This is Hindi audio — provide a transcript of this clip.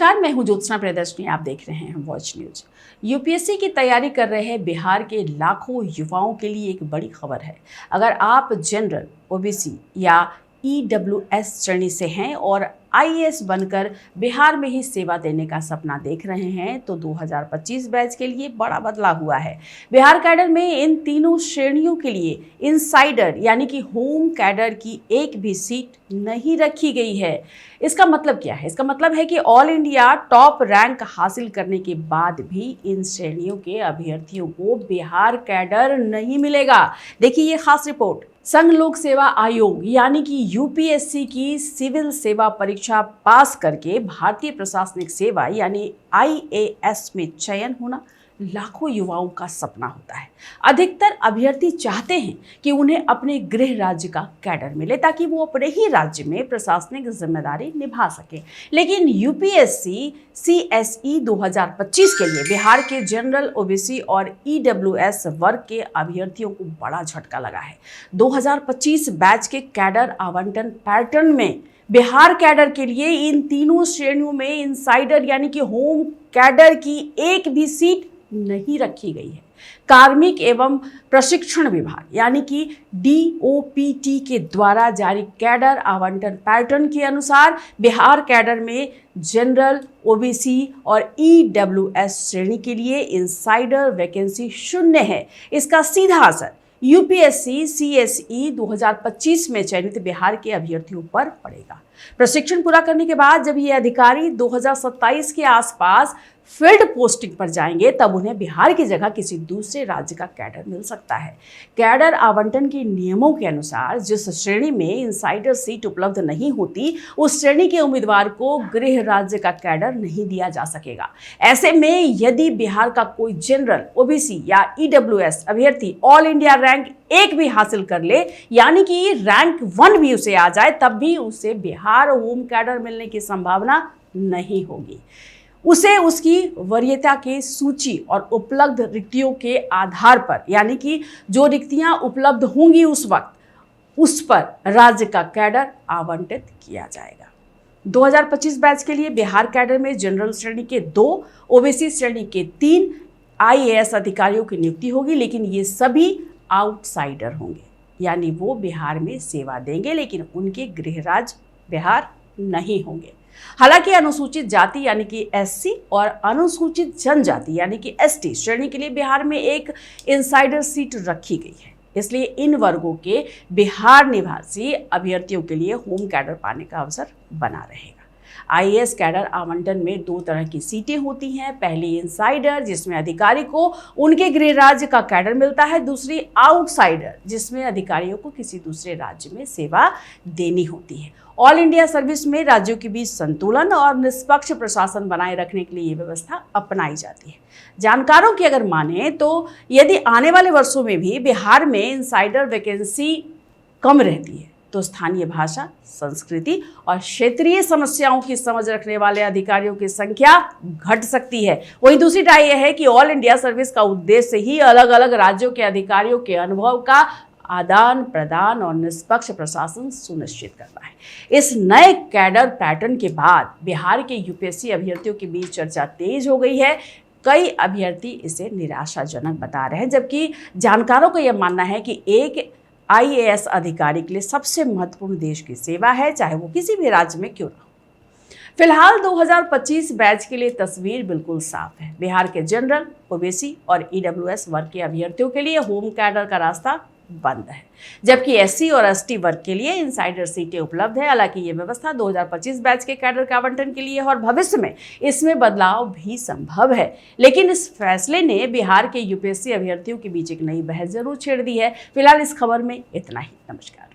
नमस्कार, मैं हूं ज्योत्सना प्रियदर्शनी। आप देख रहे हैं वॉच न्यूज। यूपीएससी की तैयारी कर रहे बिहार के लाखों युवाओं के लिए एक बड़ी खबर है। अगर आप जनरल, ओबीसी या ईडब्ल्यूएस श्रेणी से हैं और आईएएस बनकर बिहार में ही सेवा देने का सपना देख रहे हैं तो 2025 बैच के लिए बड़ा बदलाव हुआ है। बिहार कैडर में इन तीनों श्रेणियों के लिए इनसाइडर यानी कि होम कैडर की एक भी सीट नहीं रखी गई है। इसका मतलब क्या है? इसका मतलब है कि ऑल इंडिया टॉप रैंक हासिल करने के बाद भी इन श्रेणियों के अभ्यर्थियों को बिहार कैडर नहीं मिलेगा। देखिए ये खास रिपोर्ट। संघ लोक सेवा आयोग यानी कि यूपीएससी की सिविल सेवा परीक्षा पास करके भारतीय प्रशासनिक सेवा यानी आईएएस में चयन होना लाखों युवाओं का सपना होता है। अधिकतर अभ्यर्थी चाहते हैं कि उन्हें अपने गृह राज्य का कैडर मिले ताकि वो अपने ही राज्य में प्रशासनिक जिम्मेदारी निभा सके। लेकिन यूपीएससी सीएसई 2025 के लिए बिहार के जनरल, ओबीसी और ईडब्ल्यूएस वर्ग के अभ्यर्थियों को बड़ा झटका लगा है। 2025 बैच के कैडर आवंटन पैटर्न में बिहार कैडर के लिए इन तीनों श्रेणियों में इनसाइडर यानी कि होम कैडर की एक भी सीट नहीं रखी गई है। कार्मिक एवं प्रशिक्षण विभाग यानी कि डीओपीटी के द्वारा जारी कैडर आवंटन पैटर्न के अनुसार बिहार कैडर में जनरल, ओबीसी और ईडब्ल्यूएस श्रेणी के लिए इनसाइडर वैकेंसी शून्य है। इसका सीधा असर यूपीएससी सीएसई 2025 में चयनित बिहार के अभ्यर्थियों पर पड़ेगा। प्रशिक्षण पूरा करने के बाद जब ये अधिकारी 2027 के आसपास फील्ड पोस्टिंग पर जाएंगे तब उन्हें बिहार की जगह किसी दूसरे राज्य का कैडर मिल सकता है। कैडर आवंटन के नियमों के अनुसार जिस श्रेणी में इनसाइडर सीट उपलब्ध नहीं होती उस श्रेणी के उम्मीदवार को गृह राज्य का कैडर नहीं दिया जा सकेगा। ऐसे में यदि बिहार का कोई जनरल, ओबीसी या ईडब्ल्यूएस अभ्यर्थी ऑल इंडिया रैंक 1 भी हासिल कर ले यानी कि रैंक 1 भी उसे आ जाए तब भी उसे बिहार होम कैडर मिलने की संभावना नहीं होगी। उसे उसकी वरीयता की सूची और उपलब्ध रिक्तियों के आधार पर यानी कि जो रिक्तियां उपलब्ध होंगी उस वक्त उस पर राज्य का कैडर आवंटित किया जाएगा। 2025 बैच के लिए बिहार कैडर में जनरल श्रेणी के 2, ओबीसी श्रेणी के 3 आईएएस अधिकारियों की नियुक्ति होगी, लेकिन ये सभी आउटसाइडर होंगे यानी वो बिहार में सेवा देंगे लेकिन उनके गृह राज्य बिहार नहीं होंगे। हालांकि अनुसूचित जाति यानी कि एससी और अनुसूचित जनजाति यानी कि एसटी श्रेणी के लिए बिहार में एक इनसाइडर सीट रखी गई है। इसलिए इन वर्गों के बिहार निवासी अभ्यर्थियों के लिए होम कैडर पाने का अवसर बना रहेगा। आईएएस कैडर आवंटन में 2 तरह की सीटें होती हैं। पहली इनसाइडर जिसमें अधिकारी को उनके गृह राज्य का कैडर मिलता है, दूसरी आउटसाइडर जिसमें अधिकारियों को किसी दूसरे राज्य में सेवा देनी होती है। ऑल इंडिया सर्विस में राज्यों के बीच संतुलन और निष्पक्ष प्रशासन बनाए रखने के लिए ये व्यवस्था अपनाई जाती है। जानकारों की अगर माने तो यदि आने वाले वर्षों में भी बिहार में इनसाइडर वैकेंसी कम रहती है तो स्थानीय भाषा, संस्कृति और क्षेत्रीय समस्याओं की समझ रखने वाले अधिकारियों की संख्या घट सकती है। वहीं दूसरी राय यह है कि ऑल इंडिया सर्विस का उद्देश्य ही अलग अलग राज्यों के अधिकारियों के अनुभव का आदान प्रदान और निष्पक्ष प्रशासन सुनिश्चित करना है। इस नए कैडर पैटर्न के बाद बिहार के यूपीएससी अभ्यर्थियों के बीच चर्चा तेज हो गई है। कई अभ्यर्थी इसे निराशाजनक बता रहे हैं, जबकि जानकारों का यह मानना है कि एक आईएएस अधिकारी के लिए सबसे महत्वपूर्ण देश की सेवा है, चाहे वो किसी भी राज्य में क्यों ना हो। फिलहाल 2025 बैच के लिए तस्वीर बिल्कुल साफ है। बिहार के जनरल, ओबीसी और ईडब्ल्यूएस वर्ग के अभ्यर्थियों के लिए होम कैडर का रास्ता बंद है, जबकि एससी और एसटी वर्ग के लिए इनसाइडर सीटें उपलब्ध है। हालांकि ये व्यवस्था 2025 बैच के कैडर के आवंटन के लिए है और भविष्य में इसमें बदलाव भी संभव है। लेकिन इस फैसले ने बिहार के यूपीएससी अभ्यर्थियों के बीच एक नई बहस जरूर छेड़ दी है। फिलहाल इस खबर में इतना ही। नमस्कार।